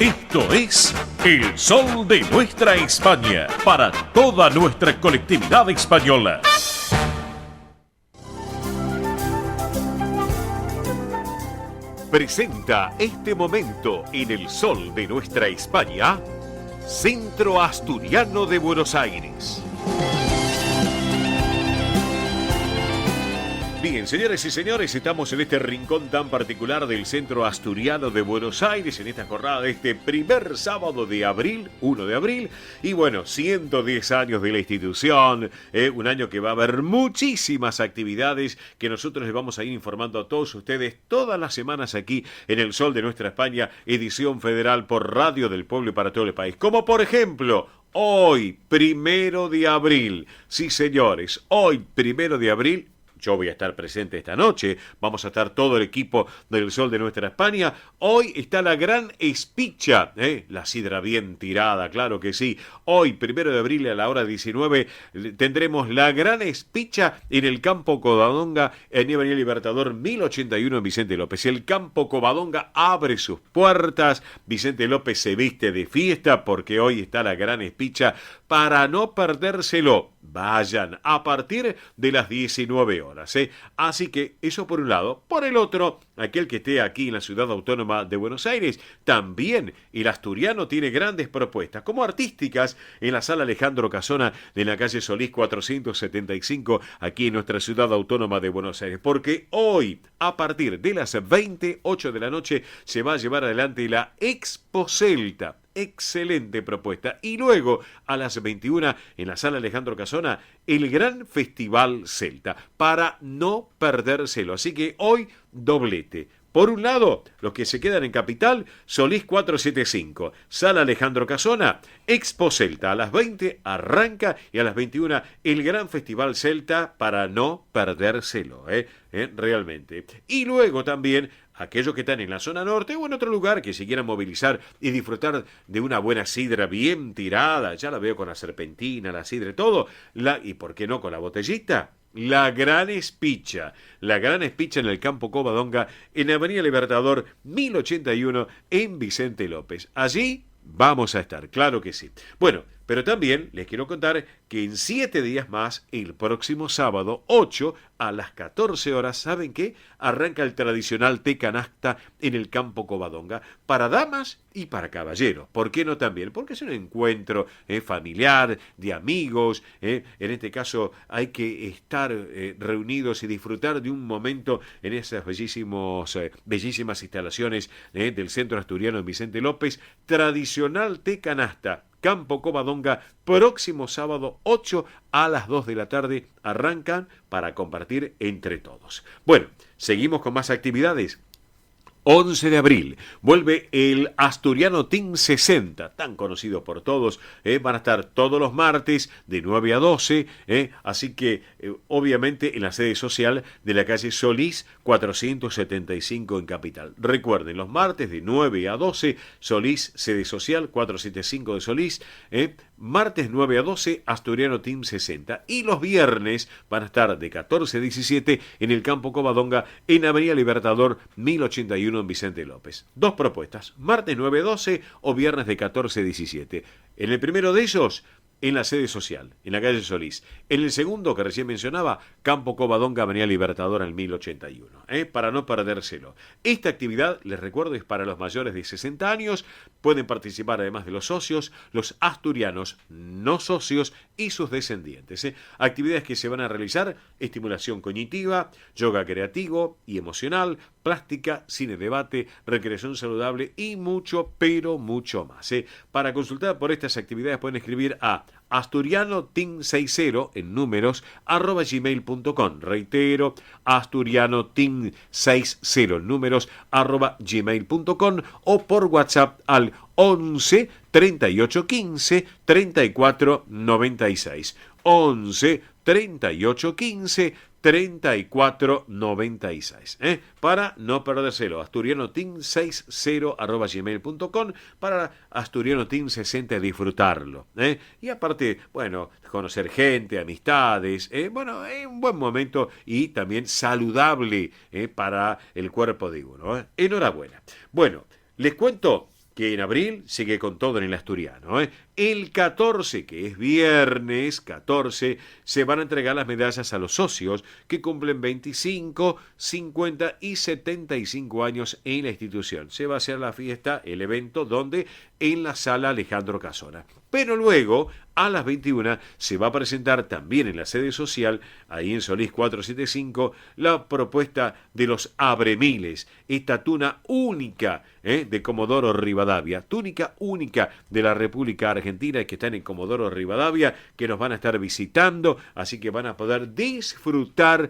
Esto es El Sol de Nuestra España, para toda nuestra colectividad española. Presenta este momento en El Sol de Nuestra España, Centro Asturiano de Buenos Aires. Bien, señores y señores, estamos en este rincón tan particular del Centro Asturiano de Buenos Aires, en esta jornada de este primer sábado de abril, 1 de abril, y bueno, 110 años de la institución, un año que va a haber muchísimas actividades que nosotros les vamos a ir informando a todos ustedes todas las semanas aquí en El Sol de Nuestra España, edición federal por Radio del Pueblo y para todo el país, como por ejemplo... Hoy, 1 de abril, sí señores, hoy, 1 de abril, yo voy a estar presente esta noche, vamos a estar todo el equipo del Sol de Nuestra España. Hoy está la gran espicha, la sidra bien tirada, claro que sí. Hoy, 1 de abril a la hora 19, tendremos la gran espicha en el Campo Covadonga, en Avenida Libertador 1081 en Vicente López. El Campo Covadonga abre sus puertas, Vicente López se viste de fiesta porque hoy está la gran espicha. Para no perdérselo, vayan a partir de las 19 horas. Así que eso por un lado. Por el otro, aquel que esté aquí en la Ciudad Autónoma de Buenos Aires, también el asturiano tiene grandes propuestas, como artísticas, en la Sala Alejandro Casona de la calle Solís 475, aquí en nuestra Ciudad Autónoma de Buenos Aires. Porque hoy, a partir de las 28 de la noche, se va a llevar adelante la Expo Celta. Excelente propuesta. Y luego, a las 21, en la Sala Alejandro Casona, el gran Festival Celta, para no perdérselo. Así que hoy, doblete. Por un lado, los que se quedan en Capital, Solís 475, Sala Alejandro Casona, Expo Celta. A las 20 arranca y a las 21 el gran Festival Celta para no perdérselo, realmente. Y luego también aquellos que están en la zona norte o en otro lugar que se quieran movilizar y disfrutar de una buena sidra bien tirada, ya la veo con la serpentina, la sidra y todo, y por qué no con la botellita. La gran espicha en el Campo Covadonga, en Avenida Libertador 1081 en Vicente López. Allí vamos a estar, claro que sí. Bueno, pero también les quiero contar que en 7 días más, el próximo sábado 8 a las 14 horas, ¿saben qué? Arranca el tradicional té canasta en el Campo Covadonga para damas y para caballeros. ¿Por qué no también? Porque es un encuentro familiar, de amigos. En este caso hay que estar reunidos y disfrutar de un momento en esas bellísimas instalaciones del Centro Asturiano en Vicente López. Tradicional té canasta. Campo Covadonga, próximo sábado 8 a las 2 de la tarde, arrancan para compartir entre todos. Bueno, seguimos con más actividades. 11 de abril, vuelve el Asturiano Team 60, tan conocido por todos, van a estar todos los martes de 9 a 12, así que obviamente en la sede social de la calle Solís 475 en Capital. Recuerden, los martes de 9 a 12, Solís, sede social 475 de Solís, martes 9 a 12, Asturiano Team 60, y los viernes van a estar de 14 a 17 en el Campo Covadonga, en Avenida Libertador 1081 en Vicente López. Dos propuestas, martes 9 a 12 o viernes de 14 a 17. En el primero de ellos, en la sede social, en la calle Solís. En el segundo, que recién mencionaba, Campo Covadonga, Avenida Libertador en el 1081, para no perdérselo. Esta actividad, les recuerdo, es para los mayores de 60 años. Pueden participar además de los socios, los asturianos no socios y sus descendientes. Actividades que se van a realizar: estimulación cognitiva, yoga creativo y emocional, plástica, cine debate, recreación saludable y mucho, pero mucho más. Para consultar por estas actividades pueden escribir a asturianoteam60 en números @gmail.com. Reitero, asturianoteam60 en números @gmail.com o por WhatsApp al 11 38 15 34 96. 11 38 15 3496, para no perdérselo. asturianoteam60 @gmail.com, para asturianoteam60 disfrutarlo, y aparte, bueno, conocer gente, amistades, bueno, es un buen momento y también saludable para el cuerpo de uno. Enhorabuena. Bueno, les cuento que en abril sigue con todo en el asturiano. El 14, que es viernes 14, se van a entregar las medallas a los socios que cumplen 25, 50 y 75 años en la institución. Se va a hacer la fiesta, el evento, donde en la sala Alejandro Casona. Pero luego, a las 21, se va a presentar también en la sede social, ahí en Solís 475, la propuesta de los abremiles, esta tuna única de Comodoro Rivadavia, túnica única de la República Argentina y que están en Comodoro Rivadavia, que nos van a estar visitando, así que van a poder disfrutar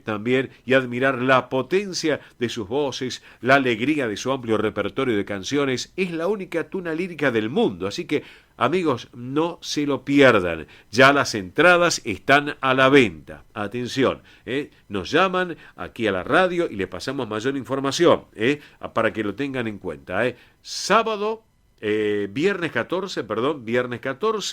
también y admirar la potencia de sus voces, la alegría de su amplio repertorio de canciones. Es la única tuna lírica del mundo, así que amigos, no se lo pierdan. Ya las entradas están a la venta. Atención, nos llaman aquí a la radio y les pasamos mayor información para que lo tengan en cuenta. Viernes 14,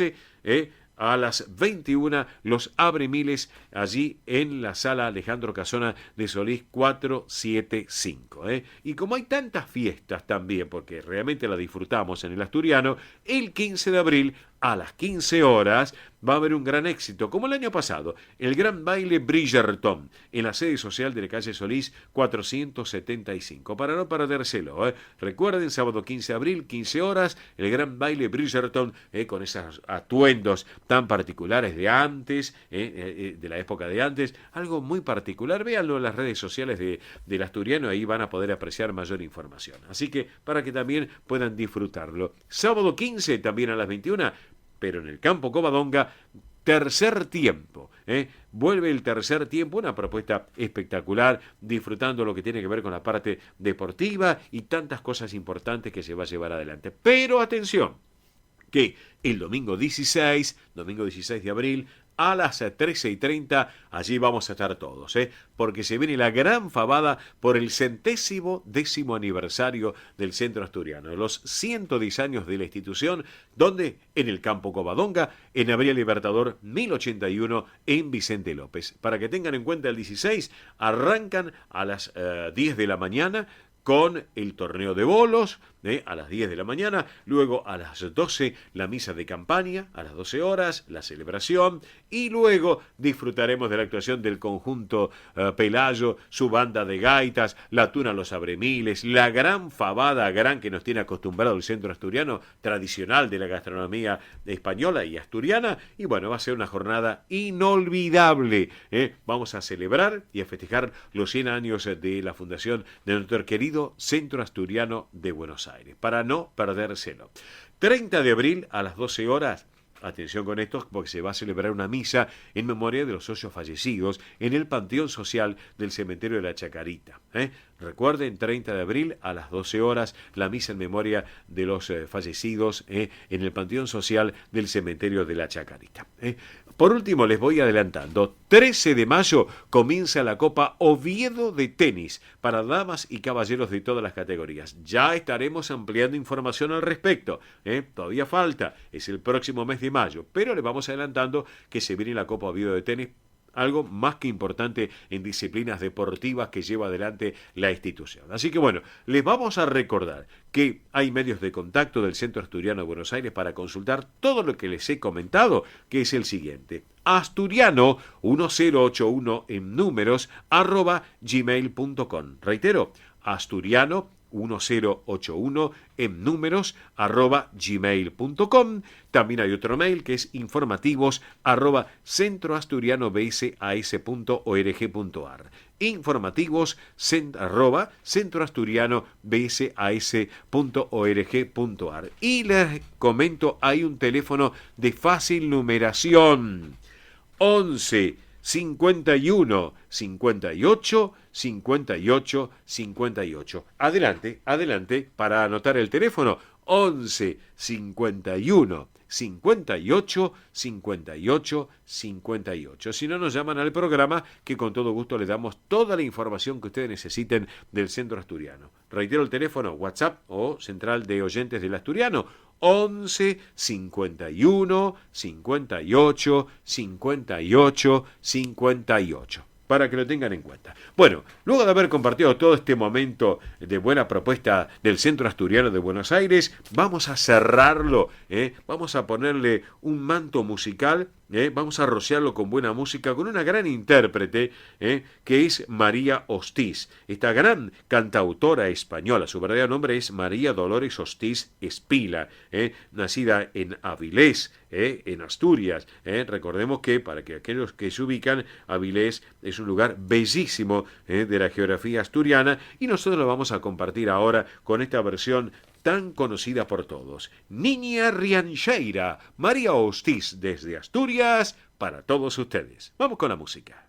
a las 21, los abremiles allí en la sala Alejandro Casona de Solís 475. Y como hay tantas fiestas también, porque realmente la disfrutamos en el asturiano, el 15 de abril a las 15 horas va a haber un gran éxito, como el año pasado, el gran baile Bridgerton en la sede social de la calle Solís 475, para no perdérselo. Recuerden, sábado 15 de abril, 15 horas, el gran baile Bridgerton con esos atuendos tan particulares de antes, de la época de antes, algo muy particular. Véanlo en las redes sociales del asturiano, ahí van a poder apreciar mayor información. Así que para que también puedan disfrutarlo. Sábado 15 también a las 21, pero en el campo Covadonga, tercer tiempo. Vuelve el tercer tiempo, una propuesta espectacular, disfrutando lo que tiene que ver con la parte deportiva y tantas cosas importantes que se va a llevar adelante. Pero atención, que el domingo 16 de abril, a las 13:30, allí vamos a estar todos, porque se viene la gran fabada por el 110º aniversario del Centro Asturiano, los 110 años de la institución, donde en el campo Covadonga, en Avenida Libertador 1081, en Vicente López. Para que tengan en cuenta, el 16 arrancan a las 10 de la mañana, con el torneo de bolos, a las 10 de la mañana, luego a las 12 la misa de campaña, a las 12 horas la celebración, y luego disfrutaremos de la actuación del conjunto Pelayo, su banda de gaitas, la tuna Los Abremiles, la gran fabada que nos tiene acostumbrado el centro asturiano, tradicional de la gastronomía española y asturiana, y bueno, va a ser una jornada inolvidable. Vamos a celebrar y a festejar los 100 años de la fundación de nuestro querido Centro Asturiano de Buenos Aires, para no perdérselo. 30 de abril a las 12 horas, atención con esto, porque se va a celebrar una misa en memoria de los socios fallecidos en el Panteón Social del Cementerio de la Chacarita. Recuerden, 30 de abril a las 12 horas, la misa en memoria de los fallecidos en el Panteón Social del Cementerio de la Chacarita. Por último, les voy adelantando, 13 de mayo comienza la Copa Oviedo de tenis para damas y caballeros de todas las categorías. Ya estaremos ampliando información al respecto. Todavía falta, es el próximo mes de mayo, pero les vamos adelantando que se viene la Copa Oviedo de tenis, algo más que importante en disciplinas deportivas que lleva adelante la institución. Así que bueno, les vamos a recordar que hay medios de contacto del Centro Asturiano de Buenos Aires para consultar todo lo que les he comentado, que es el siguiente: asturiano 1081 en números @gmail.com. Reitero, asturiano 1081 en números @gmail.com. También hay otro mail que es informativos @centroasturianobsas.org.ar. informativos @centroasturianobsas.org.ar. Y les comento, hay un teléfono de fácil numeración: 11 51 58 58 58. Adelante para anotar el teléfono: 11 51 58 58 58. Si no, nos llaman al programa, que con todo gusto les damos toda la información que ustedes necesiten del Centro Asturiano. Reitero el teléfono: WhatsApp o Central de Oyentes del Asturiano: 11 51 58 58 58. para que lo tengan en cuenta. Bueno, luego de haber compartido todo este momento de buena propuesta del Centro Asturiano de Buenos Aires, vamos a cerrarlo, vamos a ponerle un manto musical, vamos a rociarlo con buena música, con una gran intérprete, que es María Hostiz, esta gran cantautora española. Su verdadero nombre es María Dolores Hostiz Espila, nacida en Avilés, en Asturias. Recordemos que, para que aquellos que se ubican, Avilés es un lugar bellísimo de la geografía asturiana, y nosotros lo vamos a compartir ahora con esta versión tan conocida por todos. Niña Riancheira, María Hostiz desde Asturias, para todos ustedes. Vamos con la música.